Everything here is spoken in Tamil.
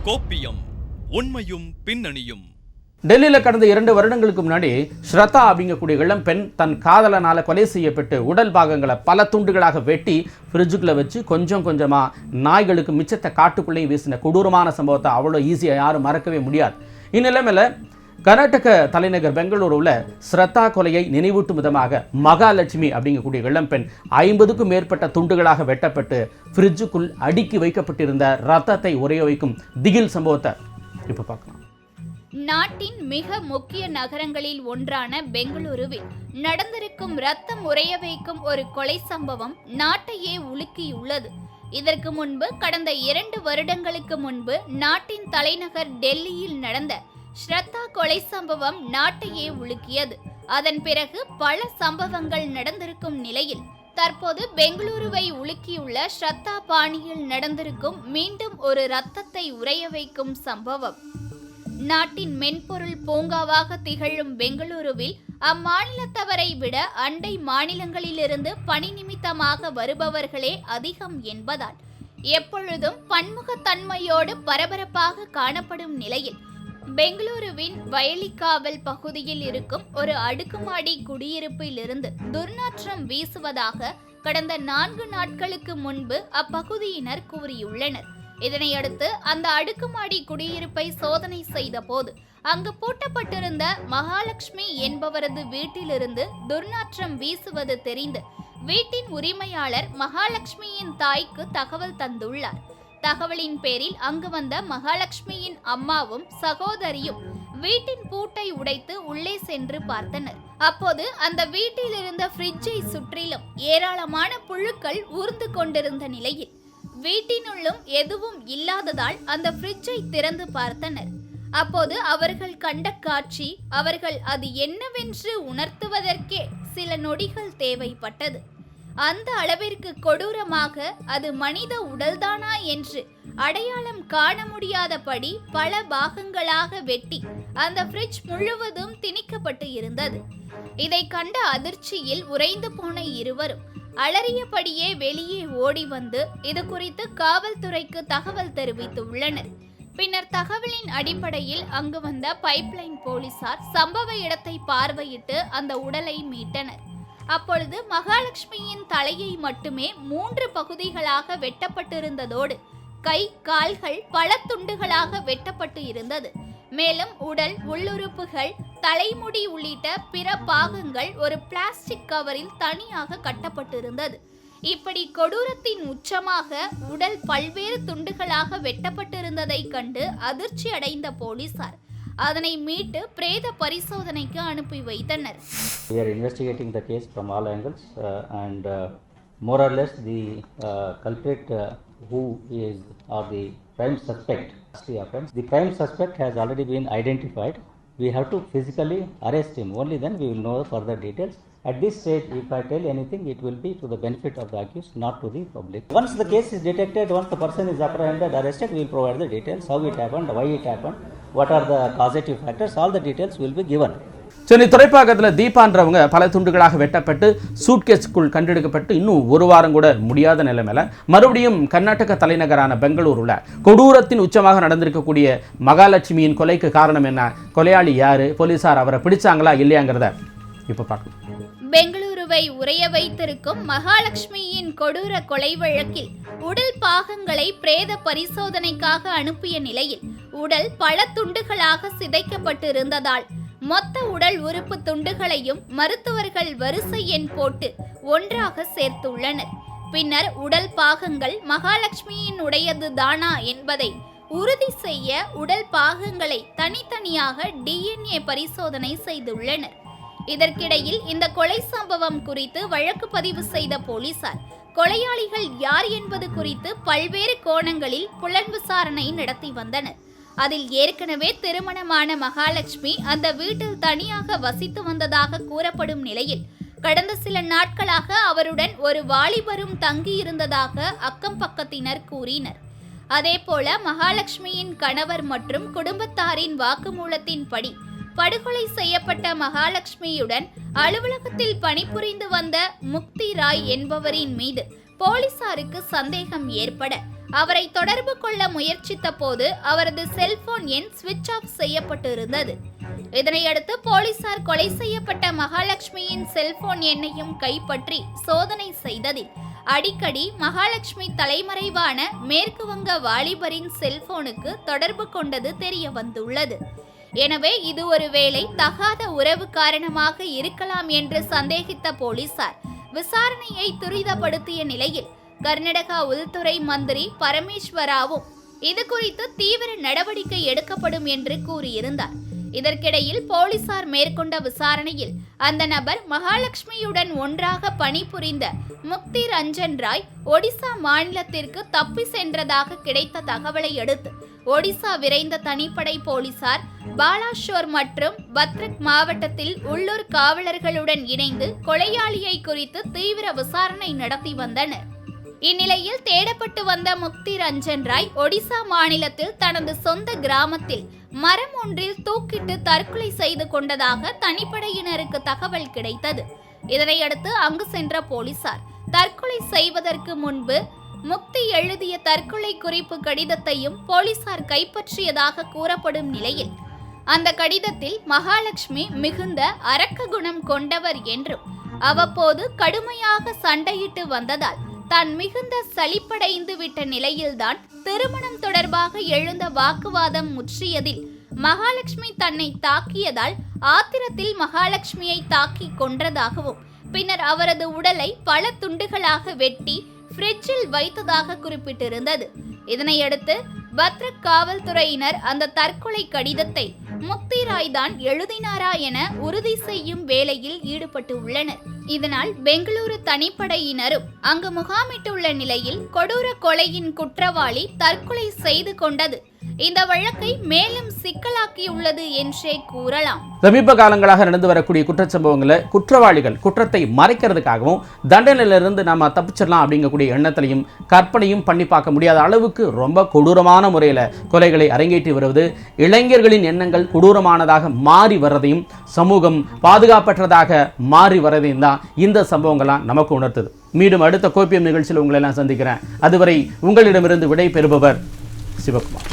கோப்பியம் உண்மையும் பின்னணியும். டெல்லியில் கடந்த 2 வருடங்களுக்கு முன்னாடி ஸ்ரத்தா அப்படிங்கக்கூடிய இளம் பெண் தன் காதலனால் கொலை செய்யப்பட்டு உடல் பாகங்களை பல துண்டுகளாக வெட்டி ஃப்ரிட்ஜுக்குள்ளே வச்சு கொஞ்சம் கொஞ்சமாக நாய்களுக்கு மிச்சத்தை காட்டுக்குள்ளேயும் வீசின கொடூரமான சம்பவத்தை அவ்வளோ ஈஸியாக யாரும் மறக்கவே முடியாது. இந்நிலைமையில் கர்நாடக தலைநகர் பெங்களூருவில் ஸ்ரத்தா கொலையை நினைவூட்டும் விதமாக மகாலட்சுமி அப்படிங்கக்கூடிய இளம்பெண் 50க்கும் மேற்பட்ட துண்டுகளாக வெட்டப்பட்டு ஃப்ரிட்ஜுக்குள் அடுக்கி வைக்கப்பட்டிருந்த ரத்தத்தை உறைய வைக்கும் திகில் சம்பவத்தை இப்போ பார்க்கலாம். நாட்டின் மிக முக்கிய நகரங்களில் ஒன்றான பெங்களூருவில் நடந்திருக்கும் ரத்தம் உறைய வைக்கும் ஒரு கொலை சம்பவம் நாட்டையே உலுக்கியுள்ளது. இதற்கு முன்பு கடந்த 2 வருடங்களுக்கு முன்பு நாட்டின் தலைநகர் டெல்லியில் நடந்த ஸ்ரத்தா கொலை சம்பவம் நாட்டையே உலுக்கியது. அதன் பிறகு பல சம்பவங்கள் நடந்திருக்கும் நிலையில் தற்போது பெங்களூருவை உலுக்கியுள்ள ஸ்ரத்தா பாணியில் நடந்திருக்கும் மீண்டும் ஒரு ரத்தத்தை உறைய வைக்கும் சம்பவம். நாட்டின் மென்பொருள் பூங்காவாக திகழும் பெங்களூருவில் அம்மாநிலத்தவரை விட அண்டை மாநிலங்களிலிருந்து பணி நிமித்தமாக வருபவர்களே அதிகம் என்பதால் எப்பொழுதும் பன்முகத்தன்மையோடு பரபரப்பாக காணப்படும் நிலையில் பெங்களூருவின் வயலிக்காவல் பகுதியில் இருக்கும் ஒரு அடுக்குமாடி குடியிருப்பில் இருந்து துர்நாற்றம் வீசுவதாக கடந்த 4 நாட்களுக்கு முன்பு அப்பகுதியினர் கூறியுள்ளனர். இதனையடுத்து அந்த அடுக்குமாடி குடியிருப்பை சோதனை செய்த போது அங்கு பூட்டப்பட்டிருந்த மகாலட்சுமி என்பவரது வீட்டிலிருந்து துர்நாற்றம் வீசுவது தெரிந்து வீட்டின் உரிமையாளர் மகாலட்சுமியின் தாய்க்கு தகவல் தந்துள்ளார். தகவலின் பேரில் அங்கு வந்த மகாலட்சுமியின் அம்மாவும் சகோதரியும் வீட்டின் பூட்டை உடைத்து உள்ளே சென்று பார்த்தனர். அப்போது அந்த வீட்டில் இருந்த ஃப்ரிட்ஜை சுற்றிலும் ஏராளமான புழுக்கள் ஊர்ந்து கொண்டிருந்த நிலையில் வீட்டினுள்ளும் எதுவும் இல்லாததால் அந்த ஃப்ரிட்ஜை திறந்து பார்த்தனர். அப்போது அவர்கள் கண்ட காட்சி அவர்கள் அது என்னவென்று உணர்த்துவதற்கே சில நொடிகள் தேவைப்பட்டது. அந்த அளவிற்கு கொடூரமாக அது மனித உடல்தானா என்று அடையாளம் காண முடியாதபடி பல பாகங்களாக வெட்டி அந்த ஃப்ரிட்ஜ் முழுவதும் திணிக்கப்பட்டு இருந்தது. இதை கண்ட அதிர்ச்சியில் உறைந்து போன இருவரும் அலறியபடியே வெளியே ஓடி வந்து இது குறித்து காவல்துறைக்கு தகவல் தெரிவித்துள்ளனர். பின்னர் தகவலின் அடிப்படையில் அங்கு வந்த பைப்லைன் போலீசார் சம்பவ இடத்தை பார்வையிட்டு அந்த உடலை மீட்டனர். அப்பொழுது மகாலட்சுமியின் தலையை மட்டுமே 3 பகுதிகளாக வெட்டப்பட்டிருந்ததோடு கை கால்கள் பல துண்டுகளாக வெட்டப்பட்டு இருந்தது. மேலும் உடல் உள்ளுறுப்புகள் தலைமுடி உள்ளிட்ட பிற பாகங்கள் ஒரு பிளாஸ்டிக் கவரில் தனியாக கட்டப்பட்டிருந்தது. இப்படி கொடூரத்தின் உச்சமாக உடல் பல்வேறு துண்டுகளாக வெட்டப்பட்டிருந்ததை கண்டு அதிர்ச்சி அடைந்த போலீசார் அதனை மீட்டு பிரேத பரிசோதனைக்கு அனுப்பி வைத்தனர். We are investigating the case from all angles and more or less the culprit who is or the prime suspect. The prime suspect has already been identified. We have to physically arrest him. Only then we will know further details. At this stage, if I tell anything, it will be to the benefit of the accused, not to the public. Once the case is detected, once the person is apprehended, arrested, we will provide the details, how it happened, why it happened, what are the causative factors, all the details will be given. Chennai துறைப்பாக்கத்தில் தீபான்றவங்க பல துண்டுகளாக வெட்டப்பட்டு சூட்கேஸுக்குள் கண்டெடுக்கப்பட்டு இன்னும் 1 வாரம் கூட முடியாத நிலைமையில மறுபடியும் கர்நாடக தலைநகரான பெங்களூருல கொடூரத்தின் உச்சமாக நடந்திருக்கக்கூடிய மகாலட்சுமியின் கொலைக்கு காரணம் என்ன, கொலையாளி யாரு, போலீசார் அவரை பிடிச்சாங்களா இல்லையாங்கிறத இப்ப பார்க்கலாம். பெங்களூருவை உறைய வைத்திருக்கும் மகாலட்சுமியின் கொடூர கொலை வழக்கில் உடல் பாகங்களை பிரேத பரிசோதனைக்காக அனுப்பிய நிலையில் உடல் பல துண்டுகளாக சிதைக்கப்பட்டிருந்ததால் மொத்த உடல் உறுப்பு துண்டுகளையும் மருத்துவர்கள் வரிசை எண் போட்டு ஒன்றாக சேர்த்துள்ளனர். பின்னர் உடல் பாகங்கள் மகாலட்சுமியின் உடையது தானா என்பதை உறுதி செய்ய உடல் பாகங்களை தனித்தனியாக DNA பரிசோதனை செய்துள்ளனர். இதற்கிடையில் இந்த கொலை சம்பவம் குறித்து வழக்கு பதிவு செய்த போலீசார் கொலையாளிகள் யார் என்பது குறித்து பல்வேறு கோணங்களில் புலன் விசாரணை நடத்தி வந்தனர். அதில் ஏற்கனவே திருமணமான மகாலட்சுமி அந்த வீட்டில் தனியாக வசித்து வந்ததாக கூறப்படும் நிலையில் கடந்த சில நாட்களாக அவருடன் ஒரு வாலிபரும் தங்கியிருந்ததாக அக்கம் பக்கத்தினர் கூறினர். அதேபோல மகாலட்சுமியின் கணவர் மற்றும் குடும்பத்தாரின் வாக்குமூலத்தின்படி படுகொலை செய்யப்பட்ட மகாலட்சுமியுடன் அலுவலகத்தில் பணிபுரிந்து வந்த முக்தி ராய் என்பவரின் மீது போலீசாருக்கு சந்தேகம் ஏற்பட அவரை தொடர்பு கொள்ள முயற்சித்த போது அவரது செல்போன் எண் சுவிட்ச் ஆஃப் செய்யப்பட்டு இருந்தது. இதனையடுத்து போலீசார் கொலை செய்யப்பட்ட மகாலட்சுமியின் செல்போன் எண்ணையும் கைப்பற்றி சோதனை செய்ததில் அடிக்கடி மகாலட்சுமி தலைமறைவான மேற்கு வங்க வாலிபரின் செல்போனுக்கு தொடர்பு கொண்டது தெரிய வந்துள்ளது. எனவே இது ஒருவேளை தகாத உறவு காரணமாக இருக்கலாம் என்று சந்தேகித்த போலீசார் விசாரணையை துரிதப்படுத்திய நிலையில் கர்நாடகா உள்துறை மந்திரி பரமேஸ்வராவும் இது குறித்து தீவிர நடவடிக்கை எடுக்கப்படும் என்று கூறியிருந்தார். இதற்கிடையில் போலீசார் மேற்கொண்ட விசாரணையில் அந்த நபர் மகாலட்சுமியுடன் ஒன்றாக பணிபுரிந்த முக்தி ரஞ்சன் ராய் ஒடிசா மாநிலத்திற்கு தப்பி சென்றதாக கிடைத்த தகவலை அடுத்து ஒடிசா விரைந்த தனிப்படை போலீசார் பாலாஷோர் மற்றும் பத்ரக் மாவட்டத்தில் உள்ளூர் காவலர்களுடன் இணைந்து கொலையாளியை குறித்து தீவிர விசாரணை நடத்தி வந்தனர். இந்நிலையில் தேடப்பட்டு வந்த முக்தி ரஞ்சன் ராய் ஒடிசா மாநிலத்தில் தனது சொந்த கிராமத்தில் மரம் ஒன்றில் தூக்கிட்டு தற்கொலை செய்து கொண்டதாக தனிப்படையினருக்கு தகவல் கிடைத்தது. இதனையடுத்து அங்கு சென்ற போலீசார் தற்கொலை செய்வதற்கு முன்பு முக்தி எழுதிய தற்கொலை குறிப்பு கடிதத்தையும் போலீசார் கைப்பற்றியதாக கூறப்படும் நிலையில் அந்த கடிதத்தில் மகாலட்சுமி மிகுந்த அரக்க குணம் கொண்டவர் என்றும் அவ்வப்போது கடுமையாக சண்டையிட்டு வந்ததால் தான் மிகுந்த சலிப்படைந்து விட்ட நிலையில்தான் திருமணம் தொடர்பாக எழுந்த வாக்குவாதம் முற்றியதில் மகாலட்சுமி தன்னை தாக்கியதால் ஆத்திரத்தில் மகாலட்சுமியை தாக்கி கொன்றதாகவும் பின்னர் அவரது உடலை பல துண்டுகளாக வெட்டி ஃப்ரிட்ஜில் வைத்ததாக குறிப்பிட்டிருந்தது. இதனையடுத்து பத்ரக் காவல்துறையினர் அந்த தற்கொலை கடிதத்தை முக்தி ராய் தான் எழுதினாரா என உறுதி செய்யும் வேலையில் ஈடுபட்டு உள்ளனர். இதனால் பெங்களூரு தனிப்படையினரும் அங்கு முகாமிட்டுள்ள நிலையில் கொடூர கொலையின் குற்றவாளி தற்கொலை செய்து கொண்டது இந்த வழக்கை மேலும் சிக்கலாக்கியுள்ளது என்றே கூறலாம். சமீப காலங்களாக நடந்து வரக்கூடிய குற்றச்சம்பவங்களில் குற்றவாளிகள் குற்றத்தை மறைக்கிறதுக்காகவும் தண்டனையிலிருந்து நாம தப்பிச்சிடலாம் அப்படிங்கக்கூடிய எண்ணத்திலையும் கற்பனையும் பண்ணி பார்க்க முடியாத அளவுக்கு ரொம்ப கொடூரமான முறையில் கொலைகளை அரங்கேற்றி வருவது, இளைஞர்களின் எண்ணங்கள் கொடூரமானதாக மாறி வர்றதையும் சமூகம் பாதுகாப்பற்றதாக மாறி வர்றதையும் தான் இந்த சம்பவங்கள்லாம் நமக்கு உணர்த்துது. மீண்டும் அடுத்த கோபியம் நிகழ்ச்சியில் உங்களை எல்லாம் சந்திக்கிறேன். அதுவரை உங்களிடமிருந்து விடை பெறுபவர் சிவகுமார்.